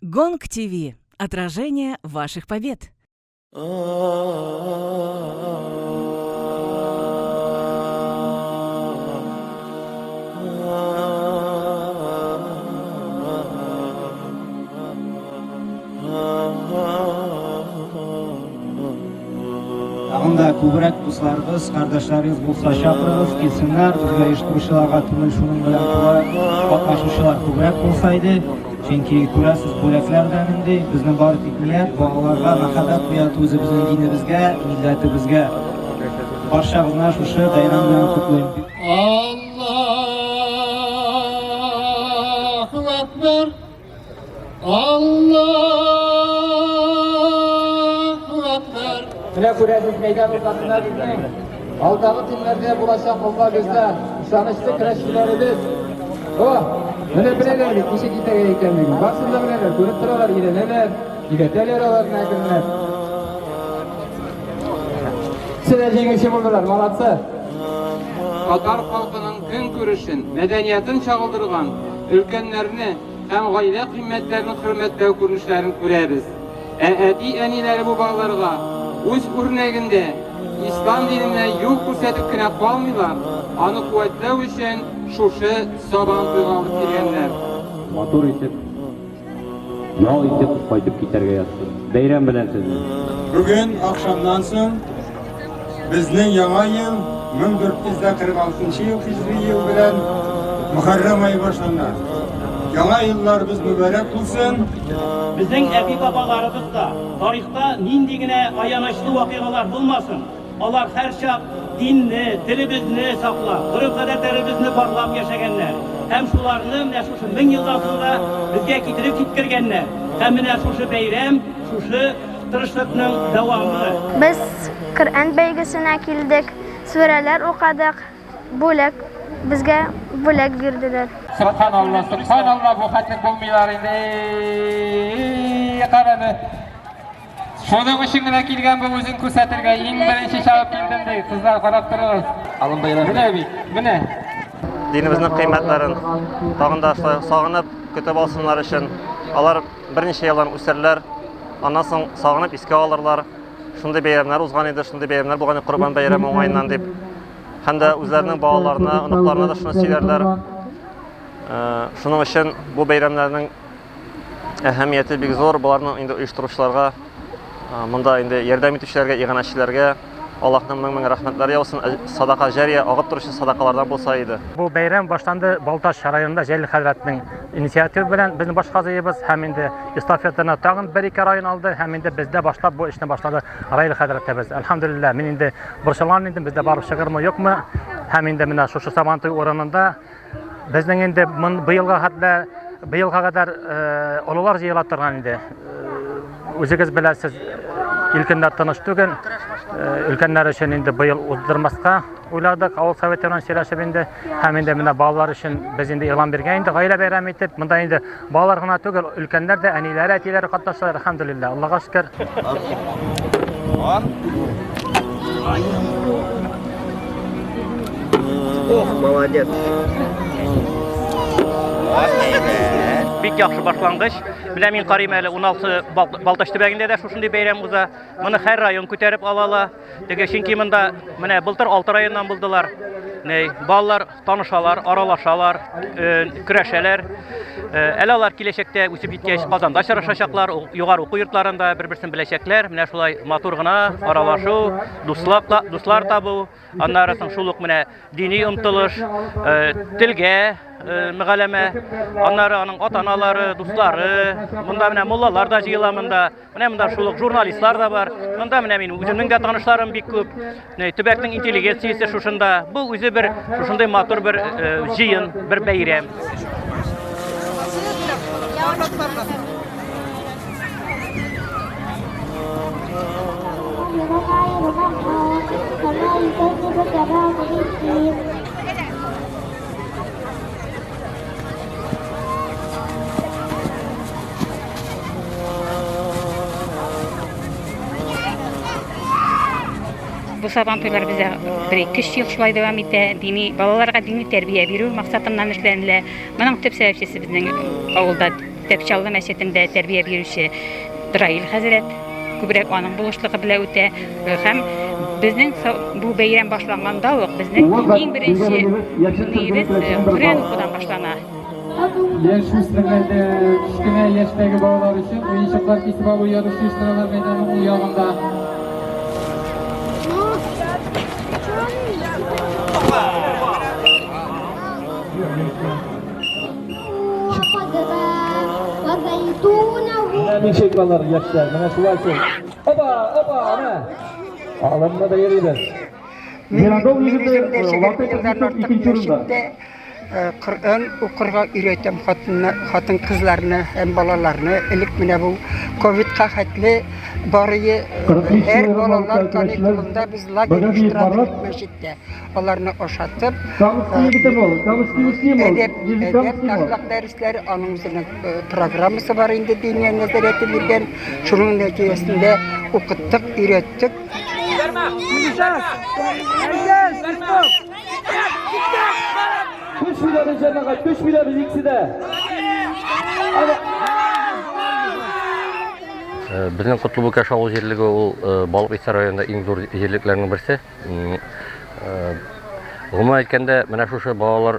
Гонг ТВ. Отражение ваших побед. Анда күбрәк дусларыбыз, кардәшләребез булса чакырыгыз, килсеннәр, безгә оештыручыларга түгел, шуның белән катнашучылар күбрәк булса иде. Чөнки күрәсез, бүләкләрдән инде безнең бары тик ният балаларга мәхәббәт уяту үзебезнең динебезгә, милләтебезгә. Барчабызны шушы бәйрәм белән котлыйм. Аллаһу акбар. Аллаһу акбар. Менә күрәсез мәйдан уртасында безнең алдагы көннәрдә булачак алга бездә ышанычлы көрәшчеләребез. Менә беләләр бит ничек итәргә икәнлеген. Барсын да беләләр, күреп торалар, өйрәнәләр, өйрәтәләр аларны әкренләп. Сез җиңүче булдылар, молодцы. Татар халкының көн күрешен, мәдәниятен чагылдырган өлкәннәрне һәм гаилә кыйммәтләрен хөрмәтләү күренешләрен күрәбез. Әти-әниләре бу балаларга үз үрнәгендә ислам диненә юл күрсәтеп кенә калмыйлар, аны куәтләү өчен шушы сабан туйга алып килгәннәр. Матур итеп, ял итеп кайтып китәргә ятты. Бәйрәм белән сезне. Бүген акшамнан соң безнең яңа ел 1446 ел хижри ел белән Мөхәррәм ае башлана. Яңа елларыбыз мүбәрәк булсын. Безнең әби бабаларыбыз да тарихта нинди генә аянычлы вакыйгалар булмасын. Алар һәр чак динне, телебезне саклап, гореф-гадәтләребезне барлап яшәгәннәр. Һәм шуларны менә шушы 1000 елдан соңга безгә китереп киткергәннәр. Һәм менә шушы бәйрәм, шушы тырышлыкның дәвамы. Biz Qur'on бәйгесенә килдек, сүрәләр укыдык, безгә бүләк бирделәр. Subhanallah, bu хәтлек булмыйлар инде. Караны. Шуның өчен генә килгән бу үзен күрсәтергә иң беренче чыгып килдем ди. Кызлар карап торыгыз. Алынбайлар. Менә бит, менә. Динебезнең кыйммәтләрен тагын да сагынып көтеп алсыннар өчен алар берничә елдан үсәрләр, аннан соң сагынып искә алырлар. Шундый бәйрәмнәр узган иде, шундый бәйрәмнәр булган иде, Корбан бәйрәме уңаеннан дип. Һәм дә үзләренең балаларына, оныкларына да шуны сөйләрләр. Шуның өчен бу бәйрәмнәрнең әһәмияте бик зур. Буларның инде оештыручыларга, монда инде ярдәм итүчеләргә, иганәчеләргә Аллаһның мең рәхмәтләре яусын, садака җария агып торучы садакалардан булса иде. Бу бәйрәм башланды Балташ районында Җәлил хәзрәтнең инициативы белән безнең баш казыебыз һәм инде эстафетаны тагын 1-2 район алды һәм инде бездә башлап бу эшне башлады Раил хәзрәтебез. Әлхәмдүлилләh, мин инде борчылган идем, бездә барып чыгырмы, юкмы? Һәм инде менә шушы Сабантуй урынында безнең инде быелга кадәр олылар җыела торган инде. Үзегез беләсез, илкеннәр тыныч түгел. Өлкәннәр өчен инде быел уздырмаска уйладык. Авыл советларын сөйләшеп инде һәм инде менә балалар өчен без инде игълан биргән инде гаилә бәйрәм итеп. Монда инде балалар гына түгел, өлкәннәр дә, әниләре, әтиләре катнаштылар. Әлхәмдүлилләh. Аллаһка шөкер. Молодец. Бик яхшы башлангыч. Менә мин карыйм әле 16 Балташ төбәгендә дә шушындый бәйрәм уза. Моны һәр район күтәреп алалар. Теге чөнки монда менә былтыр 6 районнан булдылар. Балалар танышалар, аралашалар, көрәшәләр. Әле алар киләчәктә үсеп киткәч Казанда очрашачаклар, югары уку йортларында бер-берсен беләчәкләр. Менә шулай матур гына аралашу, дуслар табу, аннары соң шул ук менә дини омтылыш, телгә мөгалләмә, аннары аның ата-аналары, дуслары, монда менә муллалар да җыела монда. Менә монда шул ук журналистлар да бар. Монда менә мин үземнең дә танышларым бик күп. Төбәкнең интеллигенциясе шушында. Бу үзе бер шушындый матур бер җыен, бер бәйрәм. Bu Сабантуйлар бездә 1-2 ел шулай дәвам итә. Балаларга дини тәрбия бирү максатыннан эшләнелә. Моның төп сәбәпчесе безнең авылда Тәпчаллы мәчетендә тәрбия бирүче Раил хәзрәт күбрәк аның булышлыгы белән үтә һәм безнең бу бәйрәм башланганда ук безнең иң беренче нигез Коръән укудан башлана. Яшь үсмерләрдә кечкенә яшьтәге балалар өчен уенчыклар фестивале ярышы оештыралар мәйданның ул ягында. Ничек балалар яшьләр, менә шулай шул. Опа, ана. Алымны да йөрибез. Мирадов егете вакыт икенче урында. Коръән укырга өйрәтәм хатын кызларны һәм балаларны. Элек менә бу ковидка хәтле барые һәр балалар каникулында без лагерь оештырдык мәчеттә. Аларны ашатып, әдәп дәресләре аның үзенең программасы бар инде диния нәзарәте биргән. Шуның нәтиҗәсендә укыттык, өйрәттек. Kuş biladı cemaat, kuş biladı ikisi de. Безнең Котлыбука шагыл җирлеге ул Балык Иса районында иң зур җирлекләрнең берсе. Гомумән әйткәндә, менә шушы балалар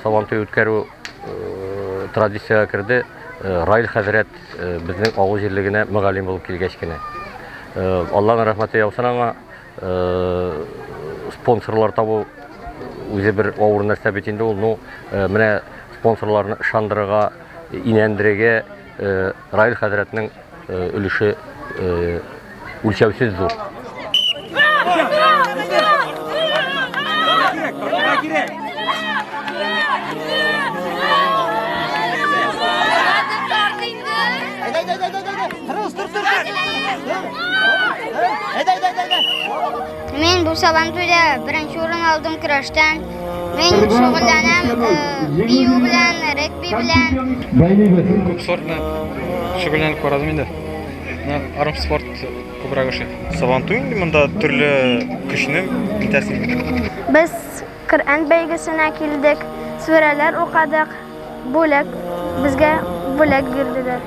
сабантуй үткәрү традициягә керде. Раил хәзрәт безнең авыл җирлегенә мөгаллим булып килгәч кенә. Аллаһның рәхмәте яусын аңа. Спонсорлар табу үзе бер авыр нәрсә бит инде ул. Менә спонсорларны ышандырырга, инәндерергә Раил хәзрәтнең өлеше үлчәүсез зур. Мен бу сабантуйда беренче урын алдым көрәштән. Мен шөгыльләнәм бию белән, регби белән. Күп спорт белән шөгыльләнеп карадым инде. Арым спорт күбрәк эше. Сабантуй инде монда төрле көчне итәсең. Без Коръән бәйгесенә килдек, сүрәләр укыдык. Бүләк безгә бүләк бирделәр.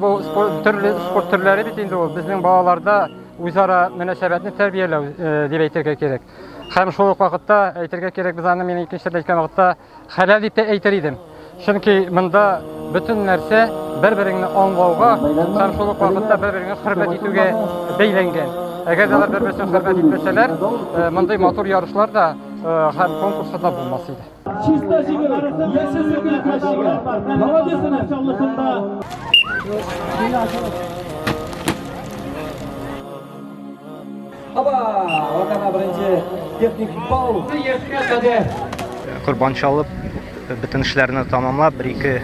Бу спорт төрләре бит инде ул безнең балаларда үзара мөнәсәбәтне тәрбияләү дип әйтергә кирәк. Һәм шул ук вакытта әйтергә кирәк, без аны мине икенче әйткән вакытта хәләл дип әйтер идем. Чөнки монда бөтен нәрсә бер-береңне аңлауга һәм шул ук вакытта бер-береңне хөрмәт итүгә бәйләнгән. Әгәр дә бер-берсен хөрмәт итмәсәләр, мондай матур ярышлар да һәм конкурслар да булмас иде. Чиста җигеп, яшел сөкелеп мәчегә. Молодецны чаллысында. Аба, вакана беренче техник бау. Корбан чалып, бөтен эшләрне тамамлап, 1-2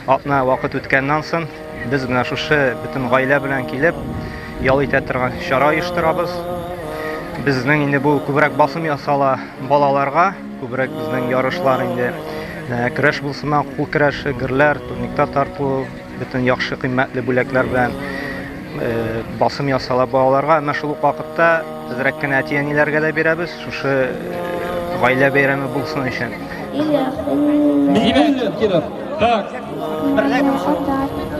атна вакыт үткәннән соң без менә шушы бөтен гаилә белән килеп ял итә торган чара оештырабыз. Безнең инде бу күбрәк басым ясала балаларга, күбрәк безнең ярышлар инде көрәш булсынмы, кул көрәше, герләр, турниктар тарту, бөтен яхшы кыйммәтле бүләкләр белән басым ясала балаларга. Менә шул вакытта безрәк кенә әти-әниләргә дә бирәбез, шушы гаилә бәйрәме булсын өчен. Так.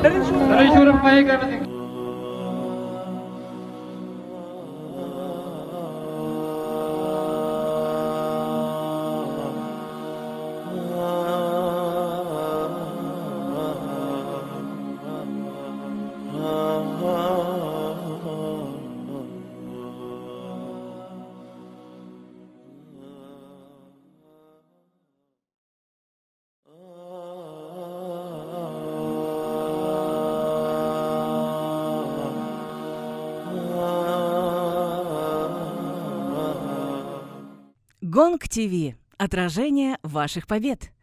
Беренче урынга егәбез. Гонг ТВ. Отражение ваших побед.